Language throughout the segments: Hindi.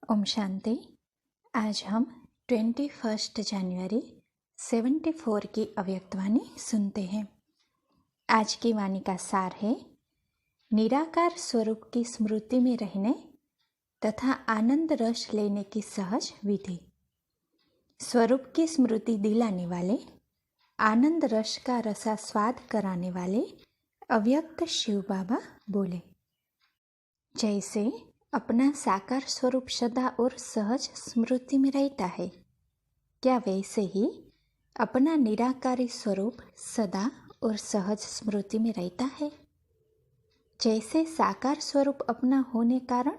ओम शांति। आज हम 21 जनवरी 74 की अव्यक्त वाणी सुनते हैं। आज की वाणी का सार है, निराकार स्वरूप की स्मृति में रहने तथा आनंद रस लेने की सहज विधि। स्वरूप की स्मृति दिलाने वाले, आनंद रस का रसास्वाद कराने वाले अव्यक्त शिव बाबा बोले, जैसे अपना साकार स्वरूप सदा और सहज स्मृति में रहता है, क्या वैसे ही अपना निराकारी स्वरूप सदा और सहज स्मृति में रहता है? जैसे साकार स्वरूप अपना होने कारण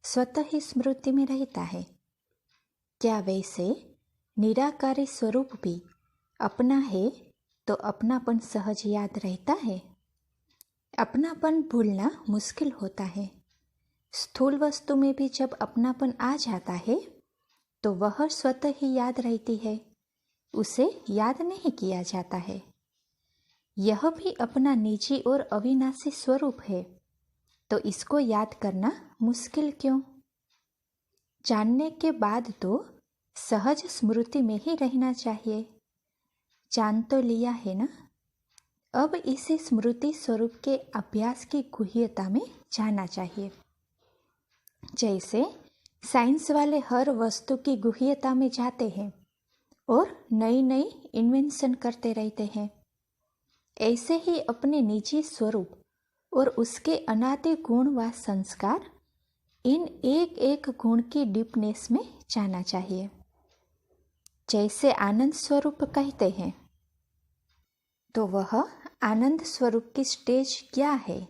स्वतः ही स्मृति में रहता है, क्या वैसे निराकारी स्वरूप भी अपना है तो अपनापन सहज याद रहता है? अपनापन भूलना मुश्किल होता है। स्थूल वस्तु में भी जब अपनापन आ जाता है तो वह स्वतः ही याद रहती है, उसे याद नहीं किया जाता है। यह भी अपना निजी और अविनाशी स्वरूप है, तो इसको याद करना मुश्किल क्यों? जानने के बाद तो सहज स्मृति में ही रहना चाहिए। जान तो लिया है ना, अब इसे स्मृति स्वरूप के अभ्यास की गुह्यता में जाना चाहिए। जैसे साइंस वाले हर वस्तु की गुह्यता में जाते हैं और नई नई इन्वेंशन करते रहते हैं, ऐसे ही अपने निजी स्वरूप और उसके अनादि गुण व संस्कार, इन एक एक गुण की डीपनेस में जाना चाहिए। जैसे आनंद स्वरूप कहते हैं, तो वह आनंद स्वरूप की स्टेज क्या है,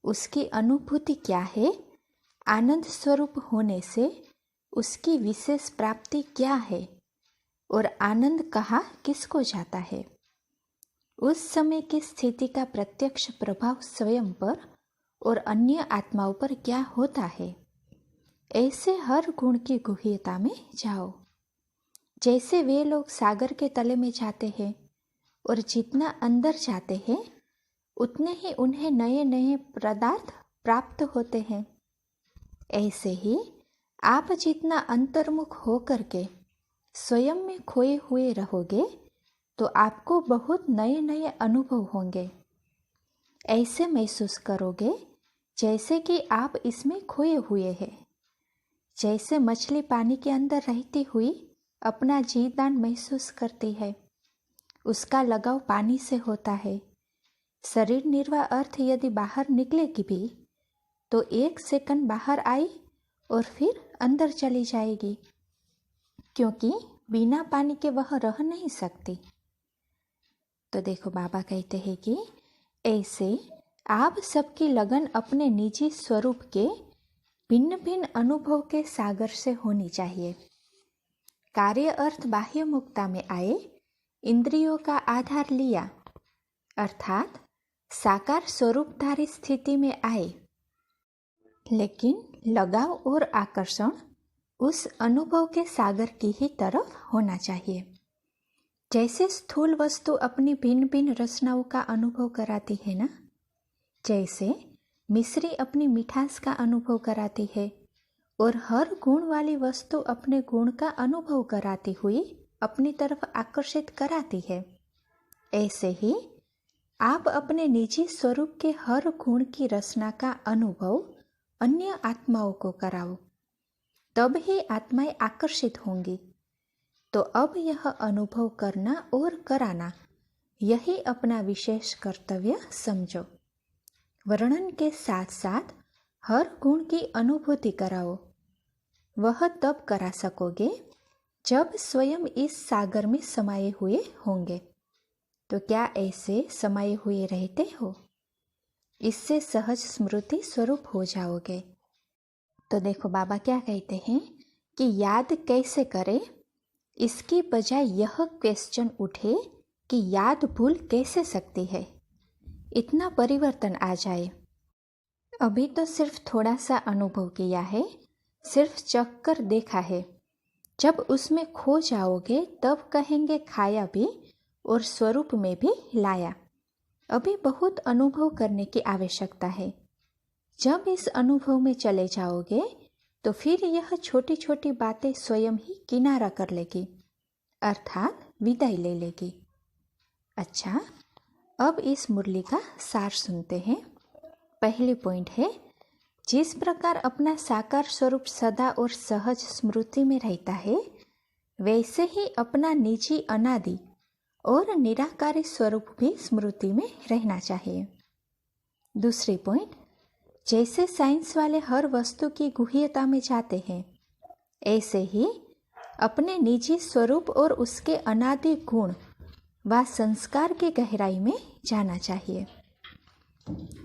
उसकी अनुभूति क्या है, आनंद स्वरूप होने से उसकी विशेष प्राप्ति क्या है और आनंद कहाँ किसको जाता है, उस समय की स्थिति का प्रत्यक्ष प्रभाव स्वयं पर और अन्य आत्माओं पर क्या होता है, ऐसे हर गुण की गुह्यता में जाओ। जैसे वे लोग सागर के तले में जाते हैं और जितना अंदर जाते हैं उतने ही उन्हें नए नए पदार्थ प्राप्त होते हैं, ऐसे ही आप जितना अंतर्मुख होकर के स्वयं में खोए हुए रहोगे तो आपको बहुत नए नए अनुभव होंगे। ऐसे महसूस करोगे जैसे कि आप इसमें खोए हुए हैं। जैसे मछली पानी के अंदर रहती हुई अपना जीदान महसूस करती है, उसका लगाव पानी से होता है। शरीर निर्वाह अर्थ यदि बाहर निकलेगी भी तो 1 सेकंड बाहर आई और फिर अंदर चली जाएगी, क्योंकि बिना पानी के वह रह नहीं सकती। तो देखो, बाबा कहते हैं कि ऐसे आप सबकी लगन अपने निजी स्वरूप के भिन्न भिन्न अनुभव के सागर से होनी चाहिए। कार्य अर्थ बाह्य मुक्ता में आए, इंद्रियों का आधार लिया, अर्थात साकार स्वरूपधारी स्थिति में आए, लेकिन लगाव और आकर्षण उस अनुभव के सागर की ही तरफ होना चाहिए। जैसे स्थूल वस्तु अपनी भिन्न भिन्न रचनाओं का अनुभव कराती है ना, जैसे मिश्री अपनी मिठास का अनुभव कराती है और हर गुण वाली वस्तु अपने गुण का अनुभव कराती हुई अपनी तरफ आकर्षित कराती है, ऐसे ही आप अपने निजी स्वरूप के हर गुण की रचना का अनुभव अन्य आत्माओं को कराओ, तब ही आत्माएं आकर्षित होंगी। तो अब यह अनुभव करना और कराना, यही अपना विशेष कर्तव्य समझो। वर्णन के साथ साथ हर गुण की अनुभूति कराओ। वह तब करा सकोगे जब स्वयं इस सागर में समाये हुए होंगे। तो क्या ऐसे समाये हुए रहते हो? इससे सहज स्मृति स्वरूप हो जाओगे। तो देखो, बाबा क्या कहते हैं कि याद कैसे करें, इसकी बजाय यह क्वेश्चन उठे कि याद भूल कैसे सकती है, इतना परिवर्तन आ जाए। अभी तो सिर्फ थोड़ा सा अनुभव किया है, सिर्फ चख कर देखा है। जब उसमें खो जाओगे तब कहेंगे खाया भी और स्वरूप में भी लाया। अभी बहुत अनुभव करने की आवश्यकता है। जब इस अनुभव में चले जाओगे तो फिर यह छोटी छोटी बातें स्वयं ही किनारा कर लेगी, अर्थात विदाई ले लेगी। अच्छा, अब इस मुरली का सार सुनते हैं। पहली पॉइंट है, जिस प्रकार अपना साकार स्वरूप सदा और सहज स्मृति में रहता है, वैसे ही अपना निजी अनादि और निराकारी स्वरूप भी स्मृति में रहना चाहिए। दूसरी पॉइंट, जैसे साइंस वाले हर वस्तु की गुह्यता में जाते हैं, ऐसे ही अपने निजी स्वरूप और उसके अनादि गुण व संस्कार की गहराई में जाना चाहिए।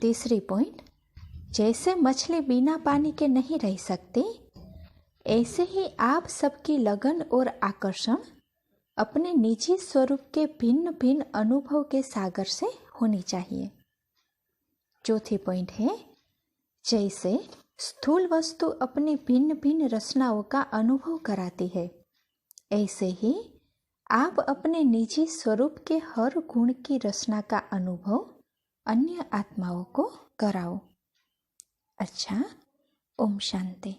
तीसरी पॉइंट, जैसे मछली बिना पानी के नहीं रह सकती, ऐसे ही आप सबकी लगन और आकर्षण अपने निजी स्वरूप के भिन्न भिन्न अनुभव के सागर से होनी चाहिए। चौथी पॉइंट है, जैसे स्थूल वस्तु अपनी भिन्न भिन्न रचनाओं का अनुभव कराती है, ऐसे ही आप अपने निजी स्वरूप के हर गुण की रचना का अनुभव अन्य आत्माओं को कराओ। अच्छा, ओम शांति।